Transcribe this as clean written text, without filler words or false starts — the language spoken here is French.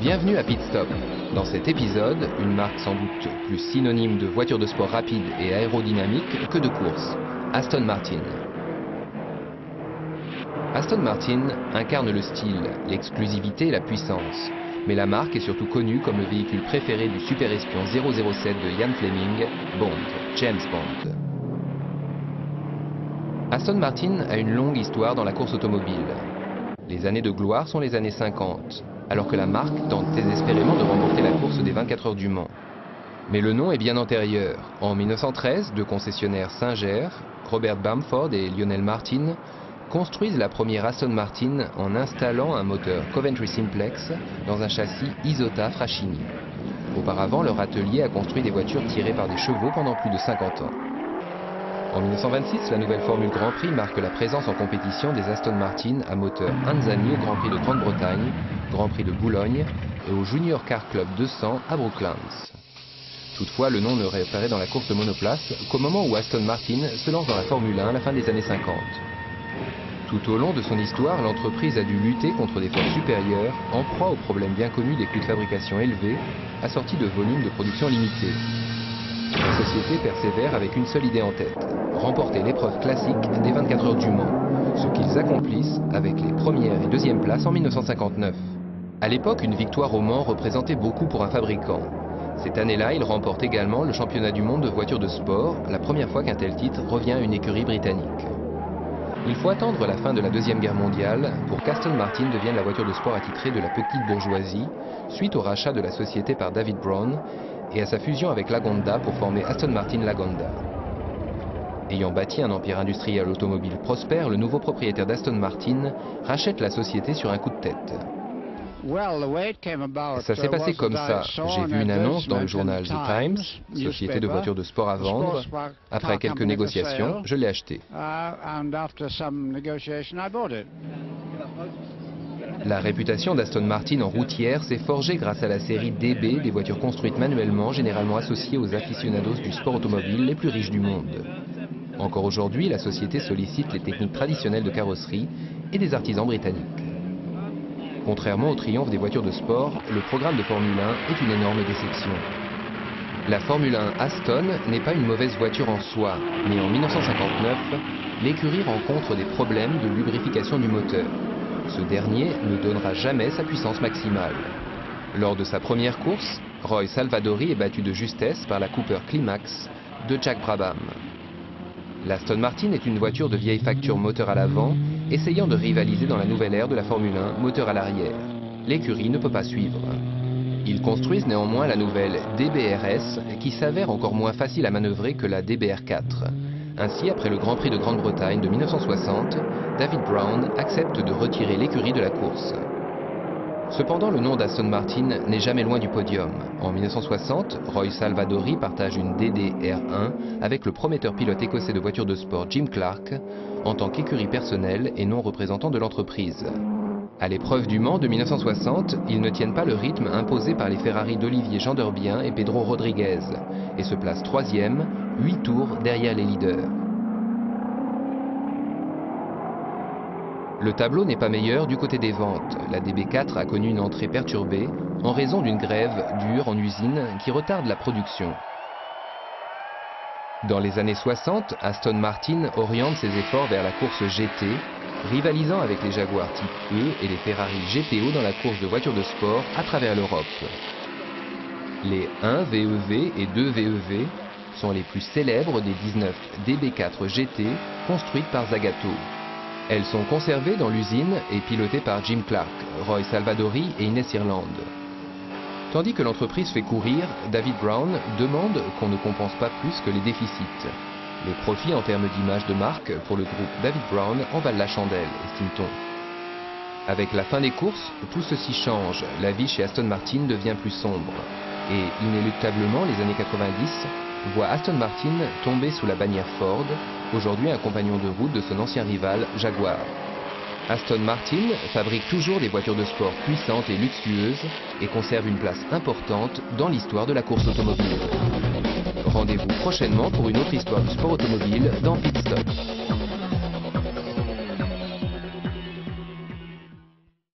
Bienvenue à Pit Stop. Dans cet épisode, une marque sans doute plus synonyme de voiture de sport rapide et aérodynamique que de course, Aston Martin. Aston Martin incarne le style, l'exclusivité et la puissance. Mais la marque est surtout connue comme le véhicule préféré du super espion 007 de Ian Fleming, Bond, James Bond. Aston Martin a une longue histoire dans la course automobile. Les années de gloire sont les années 50, alors que la marque tente désespérément de remporter la course des 24 heures du Mans. Mais le nom est bien antérieur. En 1913, deux concessionnaires Singer, Robert Bamford et Lionel Martin, construisent la première Aston Martin en installant un moteur Coventry Simplex dans un châssis Isota Frachini. Auparavant, leur atelier a construit des voitures tirées par des chevaux pendant plus de 50 ans. En 1926, la nouvelle Formule Grand Prix marque la présence en compétition des Aston Martin à moteur Anzani au Grand Prix de Grande-Bretagne, Grand Prix de Boulogne et au Junior Car Club 200 à Brooklands. Toutefois, le nom ne réapparaît dans la course monoplace qu'au moment où Aston Martin se lance dans la Formule 1 à la fin des années 50. Tout au long de son histoire, l'entreprise a dû lutter contre des forces supérieures, en proie au problème bien connu des coûts de fabrication élevés, assortis de volumes de production limités. La société persévère avec une seule idée en tête, remporter l'épreuve classique des 24 heures du Mans, ce qu'ils accomplissent avec les premières et deuxièmes places en 1959. À l'époque, une victoire au Mans représentait beaucoup pour un fabricant. Cette année-là, il remporte également le championnat du monde de voitures de sport, la première fois qu'un tel titre revient à une écurie britannique. Il faut attendre la fin de la Deuxième Guerre mondiale pour qu'Aston Martin devienne la voiture de sport attitrée de la petite bourgeoisie, suite au rachat de la société par David Brown et à sa fusion avec Lagonda pour former Aston Martin Lagonda. Ayant bâti un empire industriel automobile prospère, le nouveau propriétaire d'Aston Martin rachète la société sur un coup de tête. Ça s'est passé comme ça. J'ai vu une annonce dans le journal The Times, société de voitures de sport à vendre. Après quelques négociations, je l'ai acheté. La réputation d'Aston Martin en routière s'est forgée grâce à la série DB, des voitures construites manuellement, généralement associées aux aficionados du sport automobile les plus riches du monde. Encore aujourd'hui, la société sollicite les techniques traditionnelles de carrosserie et des artisans britanniques. Contrairement au triomphe des voitures de sport, le programme de Formule 1 est une énorme déception. La Formule 1 Aston n'est pas une mauvaise voiture en soi, mais en 1959, l'écurie rencontre des problèmes de lubrification du moteur. Ce dernier ne donnera jamais sa puissance maximale. Lors de sa première course, Roy Salvadori est battu de justesse par la Cooper Climax de Jack Brabham. L'Aston Martin est une voiture de vieille facture moteur à l'avant, essayant de rivaliser dans la nouvelle ère de la Formule 1 moteur à l'arrière. L'écurie ne peut pas suivre. Ils construisent néanmoins la nouvelle DBRS qui s'avère encore moins facile à manœuvrer que la DBR4. Ainsi, après le Grand Prix de Grande-Bretagne de 1960, David Brown accepte de retirer l'écurie de la course. Cependant, le nom d'Aston Martin n'est jamais loin du podium. En 1960, Roy Salvadori partage une DDR1 avec le prometteur pilote écossais de voitures de sport Jim Clark en tant qu'écurie personnelle et non représentant de l'entreprise. À l'épreuve du Mans de 1960, ils ne tiennent pas le rythme imposé par les Ferrari d'Olivier Genderbien et Pedro Rodriguez et se placent 3e, 8 tours derrière les leaders. Le tableau n'est pas meilleur du côté des ventes. La DB4 a connu une entrée perturbée en raison d'une grève dure en usine qui retarde la production. Dans les années 60, Aston Martin oriente ses efforts vers la course GT, rivalisant avec les Jaguar Type E et les Ferrari GTO dans la course de voitures de sport à travers l'Europe. Les 1 VEV et 2 VEV sont les plus célèbres des 19 DB4 GT construites par Zagato. Elles sont conservées dans l'usine et pilotées par Jim Clark, Roy Salvadori et Ines Ireland. Tandis que l'entreprise fait courir, David Brown demande qu'on ne compense pas plus que les déficits. Les profits en termes d'image de marque pour le groupe David Brown en valent la chandelle, estime-t-on. Avec la fin des courses, tout ceci change. La vie chez Aston Martin devient plus sombre. Et inéluctablement, les années 90 voient Aston Martin tomber sous la bannière Ford, aujourd'hui un compagnon de route de son ancien rival Jaguar. Aston Martin fabrique toujours des voitures de sport puissantes et luxueuses et conserve une place importante dans l'histoire de la course automobile. Rendez-vous prochainement pour une autre histoire du sport automobile dans Pit Stop.